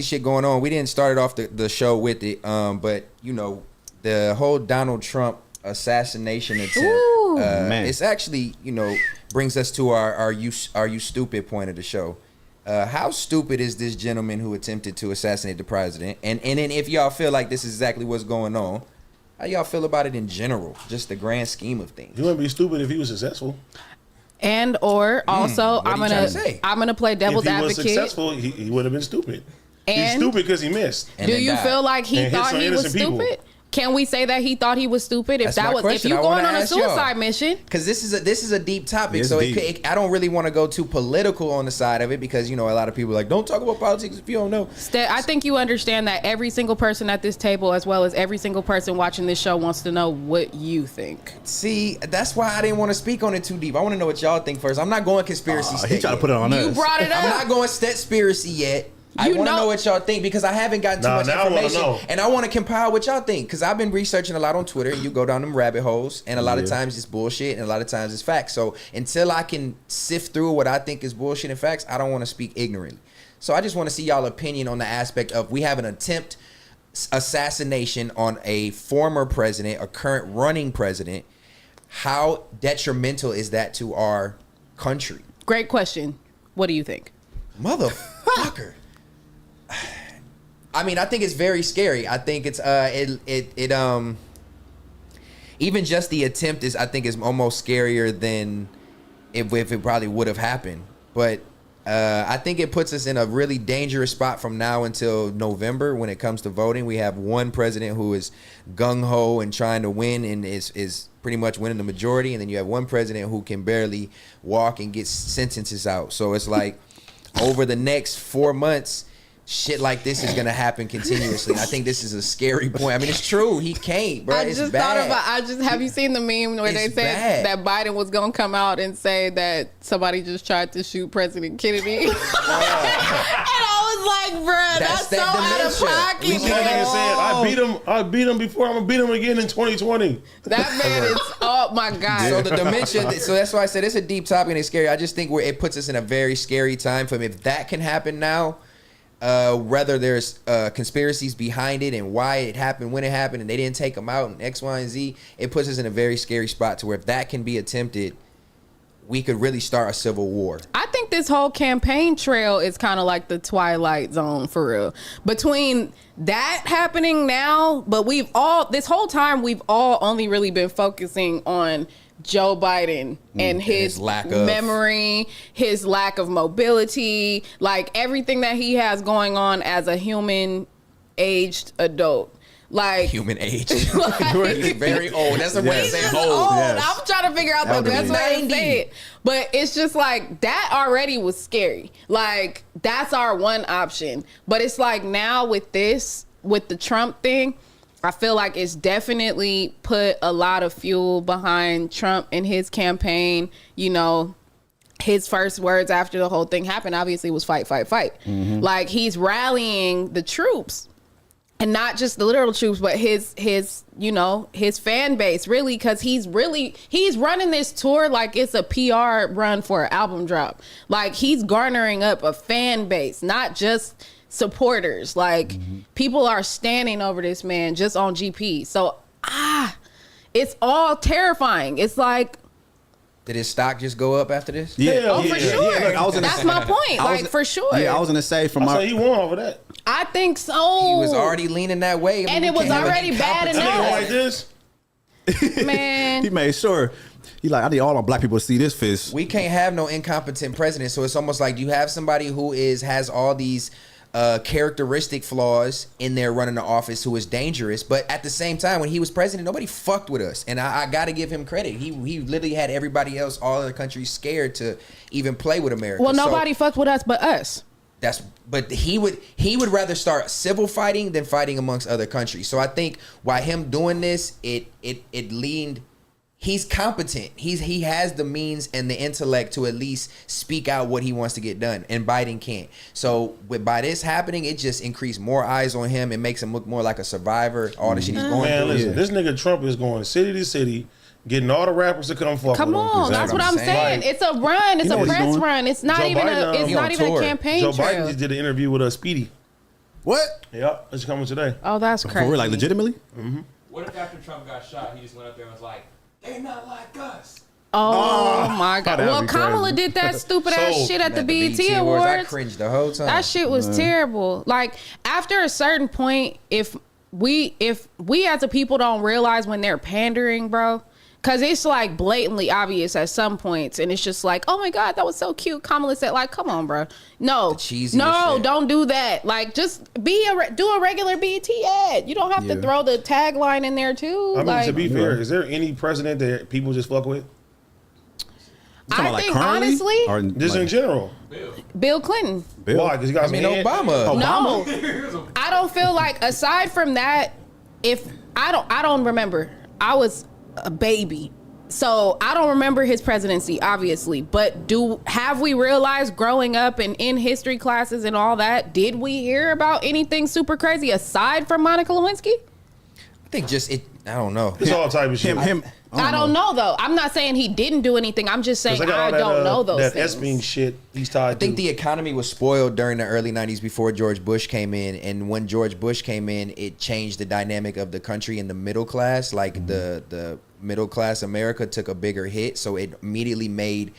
shit going on. We didn't start off the show with it, but you know, the whole Donald Trump assassination attempt. It's actually, you know, brings us to our you stupid point of the show. How stupid is this gentleman who attempted to assassinate the president? And then if y'all feel like this is exactly what's going on, how y'all feel about it in general, just the grand scheme of things? He wouldn't be stupid if he was successful. And or also, I'm gonna play devil's advocate. If he was successful, he would have been stupid. He's stupid because he missed. Do you feel like he thought he was stupid? Can we say that he thought he was stupid? If if you going on a suicide mission? Because this is a deep topic, so I don't really want to go too political on the side of it, because you know a lot of people are like, don't talk about politics if you don't know. I think you understand that every single person at this table, as well as every single person watching this show, wants to know what you think. See, that's why I didn't want to speak on it too deep. I want to know what y'all think first. I'm not going conspiracy. He tried to put it on us. You brought it up. I'm not going Stetspiracy yet. I want to know what y'all think, because I haven't gotten too much information, and I want to compile what y'all think, because I've been researching a lot on Twitter, and you go down them rabbit holes, and a lot of times it's bullshit, and a lot of times it's facts. So until I can sift through what I think is bullshit and facts, I don't want to speak ignorantly. So I just want to see y'all opinion on the aspect of, we have an attempt assassination on a former president, a current running president. How detrimental is that to our country? Great question. What do you think? Motherfucker. I mean, I think it's very scary. I think it's even just the attempt is almost scarier than if it probably would have happened. But I think it puts us in a really dangerous spot from now until November when it comes to voting. We have one president who is gung-ho and trying to win and is pretty much winning the majority, and then you have one president who can barely walk and get sentences out. So it's like over the next 4 months, shit like this is gonna happen continuously. I think this is a scary point. I mean, it's true. He can't, bro. Have you seen the meme where they said that Biden was gonna come out and say that somebody just tried to shoot President Kennedy? And I was like, bro, that's so out of pocket. I beat him before. I'm gonna beat him again in 2020. That man is, oh my God. So the dementia. So that's why I said it's a deep topic and it's scary. I just think it puts us in a very scary time for him. If that can happen now. Whether there's conspiracies behind it and why it happened, when it happened, and they didn't take them out, and X, Y, and Z, it puts us in a very scary spot to where if that can be attempted, we could really start a civil war. I think this whole campaign trail is kind of like the Twilight Zone for real. Between that happening now, but this whole time we've all only really been focusing on Joe Biden and his lack of memory, his lack of mobility, like everything that he has going on as a human aged adult. Like human age. He's very old. That's the way to say old. Yes. I'm trying to figure out the best way to say it. But it's just like that already was scary. Like that's our one option. But it's like now with the Trump thing, I feel like it's definitely put a lot of fuel behind Trump and his campaign. You know, his first words after the whole thing happened, obviously, was fight, fight, fight. Mm-hmm. Like he's rallying the troops, and not just the literal troops, but his fan base, really, because he's running this tour like it's a PR run for an album drop. Like he's garnering up a fan base, not just supporters. Like people are standing over this man just on GP. So it's all terrifying. It's like, did his stock just go up after this? Yeah, for sure. Yeah, look, that's my point. For sure. Yeah, I was gonna say he won over that. I think so. He was already leaning that way, and it was already bad enough. Like this, man. He made sure. He like, I need all the black people to see this fist. We can't have no incompetent president. So it's almost like you have somebody who has all these characteristic flaws in there running the office, who is dangerous, but at the same time, when he was president, nobody fucked with us, and I got to give him credit. He literally had everybody else, all other countries, scared to even play with America. Well, nobody fucked with us but us. But he would rather start civil fighting than fighting amongst other countries. So I think by him doing this, it leaned. He's competent. He has the means and the intellect to at least speak out what he wants to get done, and Biden can't. So by this happening, it just increased more eyes on him. It makes him look more like a survivor. All the shit he's going through. Man, listen, this nigga Trump is going city to city, getting all the rappers to come fuck with him. Come on, that's what I'm saying. It's a run. It's a press run. It's not even a campaign trail. Joe Biden just did an interview with Speedy. What? Yep, it's coming today. Oh, that's For crazy. real, like legitimately? What if after Trump got shot, he just went up there and was like, "They not like us"? Oh my God. that'd Well, be Kamala crazy. did that stupid ass So, shit at the At BET I Awards. cringed the whole time. That shit was terrible. Like after a certain point, if we as a people don't realize when they're pandering, bro, because it's like blatantly obvious at some points, and it's just like, oh my God, that was so cute. Kamala said, like, come on, bro, no, cheesiest no, shit. don't do that. Like, just do a regular BET ad. You don't have to Yeah. throw the tagline in there too. I mean, like, to be fair, is there any president that people just fuck with? You talking I about, think currently? honestly, Or, Just in general. Bill Clinton. Bill? Why? Because you guys I mean, Obama. No, I don't feel like aside from that, if I don't remember. I was a baby, so I don't remember his presidency, obviously. But have we realized growing up and in history classes and all that? Did we hear about anything super crazy aside from Monica Lewinsky? I think just it. I don't know. It's all type of shit. him. I don't know though. I'm not saying he didn't do anything. I'm just saying I don't know those that things. Esping shit he's tied I think to. the economy was spoiled during the early 90s before George Bush came in. And when George Bush came in, it changed the dynamic of the country and the middle class. Like the middle class America took a bigger hit. So it immediately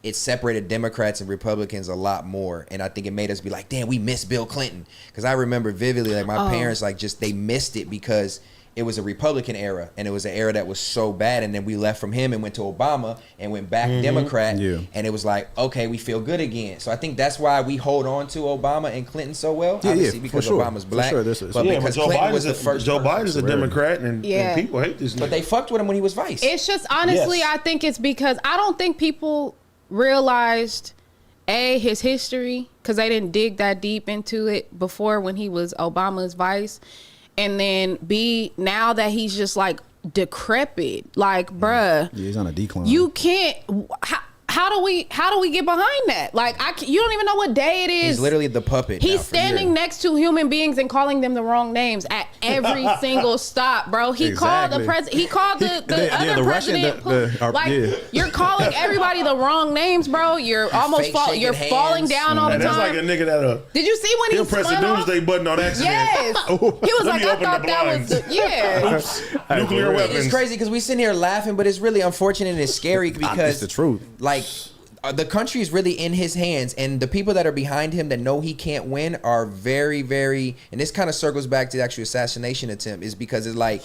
it separated Democrats and Republicans a lot more. And I think it made us be like, damn, we miss Bill Clinton. Because I remember vividly, like my parents, like just they missed it because it was a Republican era, and it was an era that was so bad. And then we left from him and went to Obama and went back Democrat. Yeah. And it was like, okay, we feel good again. So I think that's why we hold on to Obama and Clinton so well. Obviously, because for sure. Obama's black. For sure, this is- But yeah, because but Joe Clinton was Biden's the first Joe person. Biden's a Democrat, and people hate this. But nigga. they fucked with him when he was vice. It's just honestly, Yes. I think it's because I don't think people realized his history because they didn't dig that deep into it before when he was Obama's vice, and then B, now that he's just like decrepit, like bruh, Yeah, he's on a decline. you can't. How do we get behind that? Like you don't even know what day it is. He's literally the puppet. He's now for standing years. next to human beings and calling them the wrong names at every single stop, bro. He called the Exactly. president. He called the other the Russian, president. You're calling everybody the wrong names, bro. You're almost fake shaking you're falling hands. down all the And that's time. like a nigga that Did you see when he he'll press the spun off? doomsday button on accident. Yes, he was Let like, me I open thought the that was blinds. Nuclear It's weapons. crazy because we sitting here laughing, but it's really unfortunate and it's scary because It's the truth. Like the country is really in his hands, and the people that are behind him that know he can't win are very, very. And this kind of circles back to the actual assassination attempt, is because it's like,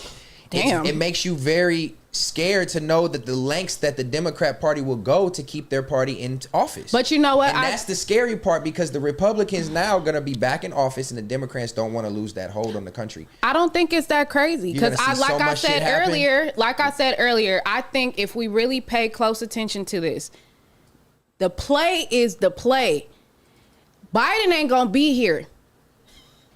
Damn. it makes you very scared to know that the lengths that the Democrat Party will go to keep their party in office. But you know what? And that's the scary part because the Republicans now are going to be back in office, and the Democrats don't want to lose that hold on the country. I don't think it's that crazy You're because gonna see so like I much shit said happen. earlier, I think if we really pay close attention to this, the play is the play. Biden ain't gonna be here.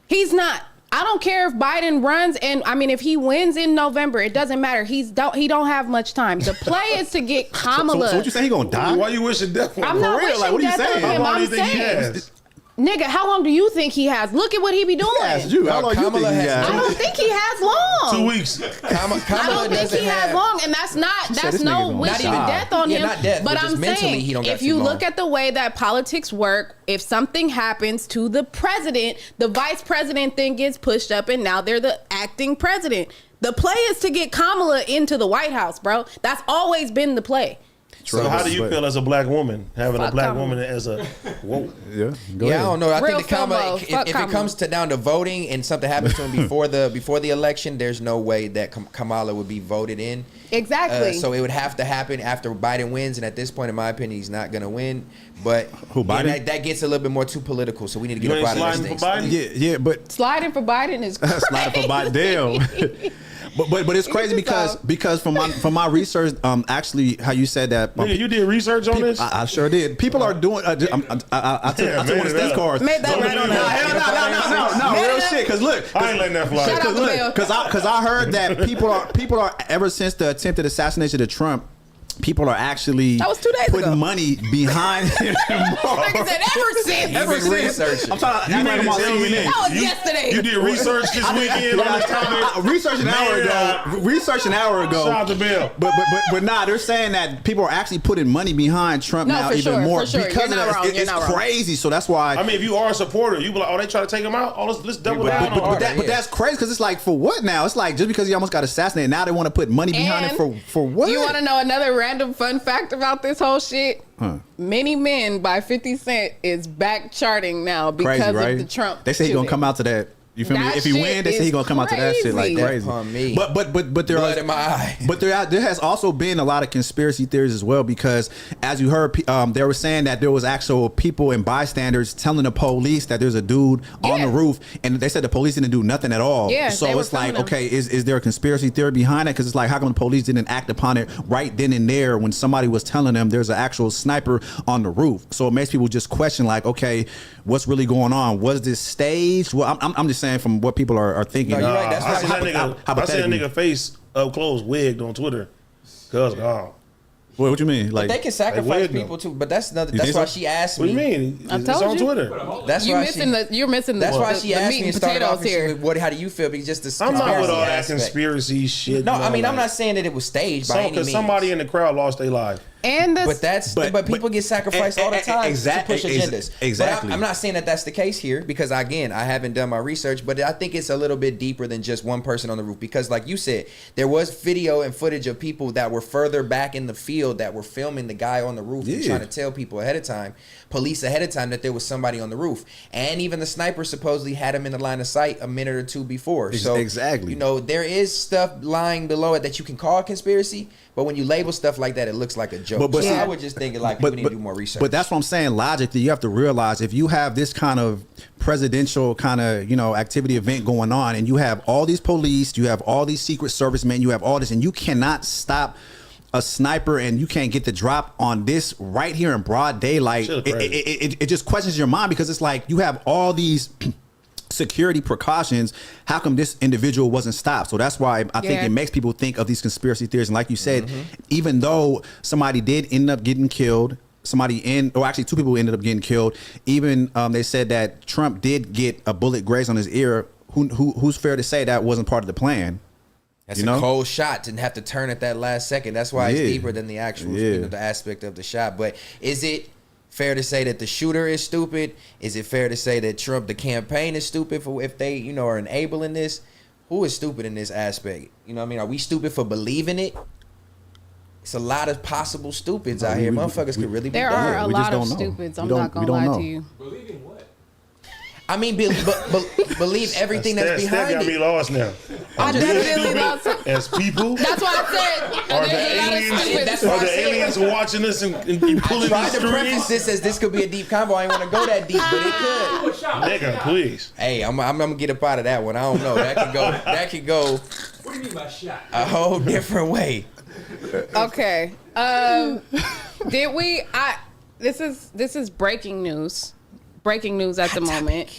He's not. I don't care if Biden runs, and I mean if he wins in November, it doesn't matter. He don't have much time. The play is to get Kamala. So what you say? He gonna die? Why you wishing death on I'm him? not real, wishing like, what are you death on saying? him. How long do I'm you think he saying, has? nigga, how long do you think he has? Look at what he be doing. Asked you. How No, long you Kamala think he has- I has? don't think he has long. 2 weeks. Kamala I don't think doesn't he has have long, and that's not said that's this nigga's no gonna wishing die. death on Yeah, him. not death, but but just I'm mentally saying, he don't got if too you long. look at the way that politics work, if something happens to the president, the vice president thing gets pushed up, and now they're the acting president. The play is to get Kamala into the White House, bro. That's always been the play. So how do you feel as a black woman having a Fuck black Kamala. woman as a whoa? Yeah. Go Yeah, ahead. I don't know. I Real think the Kamala, Filmo. Fuck if it Kamala. comes down to voting and something happens to him before the election, there's no way that Kamala would be voted in. Exactly. So it would have to happen after Biden wins, and at this point, in my opinion, he's not going to win. But Who, Biden? yeah, that gets a little bit more too political. So we need to You get ain't up out of sliding this for thing. Biden? Yeah, but Sliding for Biden is crazy. sliding for Biden. Damn. But it's crazy because from my research, actually how you said that. Nigga, you did research on this? I sure did. People are doing. I took Yeah, one of made Stet's it cards. Made that Don't right do on that. that. No, Made real it up. shit. Cause look, I ain't letting that fly. Shout out to Bill. Because I heard that people are ever since the attempted assassination of Trump, people are actually That was 2 days putting ago. money behind him. Nigga said ever since. Researching. I'm trying to act like I'm on CNN. That was yesterday. You did research this weekend on this topic. Research an hour ago. Research an hour ago. Shout out to Bill. But nah, they're saying that people are actually putting money behind Trump No, now for even sure, more for sure. because You're of not that. wrong. You're It's not wrong. crazy. So that's why. I mean, if you are a supporter, you be like, oh, they try to take him out. Oh, let's double down on it. But that's crazy because it's like, for what now? It's like, just because he almost got assassinated, now they want to put money behind it for what? You want to know another random fun fact about this whole shit? Many Men by 50 Cent is back charting now because Crazy, right? of the Trump. They say he's gonna shooting. come out to that. You feel me? That If he shit win, they say he's gonna come out to that shit like crazy. crazy. On me. But there Blood are, in my eye. But there has also been a lot of conspiracy theories as well, because as you heard, they were saying that there was actual people and bystanders telling the police that there's a dude on the roof, and they said the police didn't do nothing at all. Yeah, so they were it's like, telling them. okay, is there a conspiracy theory behind it? Because it's like, how come the police didn't act upon it right then and there when somebody was telling them there's an actual sniper on the roof? So it makes people just question, like, okay, what's really going on? Was this staged? Well, I'm just saying from what people are thinking. No, you're right. That's I seen that hypothetically. nigga face up close, wigged on Twitter. Cuz gone. What you mean? Like, They can sacrifice weird, people though. too, but that's another. You That's think why so? she asked What me. do you mean? I It's told on you. Twitter. That's You're why missing That's why the she asked meat me and and started potatoes off. And she here. was, what? How do you feel? Because just the I'm not with all that aspect. conspiracy shit. No, you know, I mean, I'm like- not saying that it was staged by any Because means. somebody in the crowd lost their life. And But but people get sacrificed all the time to push agendas. Exactly. But I'm not saying that that's the case here, because again, I haven't done my research, but I think it's a little bit deeper than just one person on the roof. Because like you said, there was video and footage of people that were further back in the field that were filming the guy on the roof and trying to tell people ahead of time, police ahead of time, that there was somebody on the roof. And even the sniper supposedly had him in the line of sight a minute or two before. So Exactly. you know, there is stuff lying below it that you can call a conspiracy, but when you label stuff like that, it looks like a joke. But So see- I would just think like people need to do more research. But that's what I'm saying. Logically, you have to realize, if you have this kind of presidential kind of, activity event going on, and you have all these police, you have all these Secret Service men, you have all this, and you cannot stop a sniper, and you can't get the drop on this right here in broad daylight. Shit crazy. It just questions your mind, because it's like you have all these security precautions. How come this individual wasn't stopped? So that's why I think it makes people think of these conspiracy theories. And like you said, even though somebody did end up getting killed, actually 2 people ended up getting killed. Even they said that Trump did get a bullet grazed on his ear. Who's fair to say that wasn't part of the plan? That's a cold shot to have to turn at that last second. That's why it's deeper than the actual, the aspect of the shot. But is it fair to say that the shooter is stupid? Is it fair to say that Trump, the campaign, is stupid for if they, are enabling this? Who is stupid in this aspect? You know what I mean? Are we stupid for believing it? It's a lot of possible stupids out here. Motherfuckers could really be There dumb. are a We just lot of don't know. stupids. I'm We don't- not we gonna don't lie know. to you. Believing what? I mean, believe everything that's Stet behind got me it. lost now. I Are we definitely stupid lost some- as people? That's why I said Are the there's a lot of aliens? stupids. That's why Are I the said- aliens watching us and I pulling tried the to preface strings? this as this could be a deep combo. I didn't want to go that deep, but it could. Nigga, please. Hey, I'm gonna get up out of that one. I don't know. That could go What do you mean by shot? a whole different way. Okay. Did we? This is breaking news. Breaking news at the moment.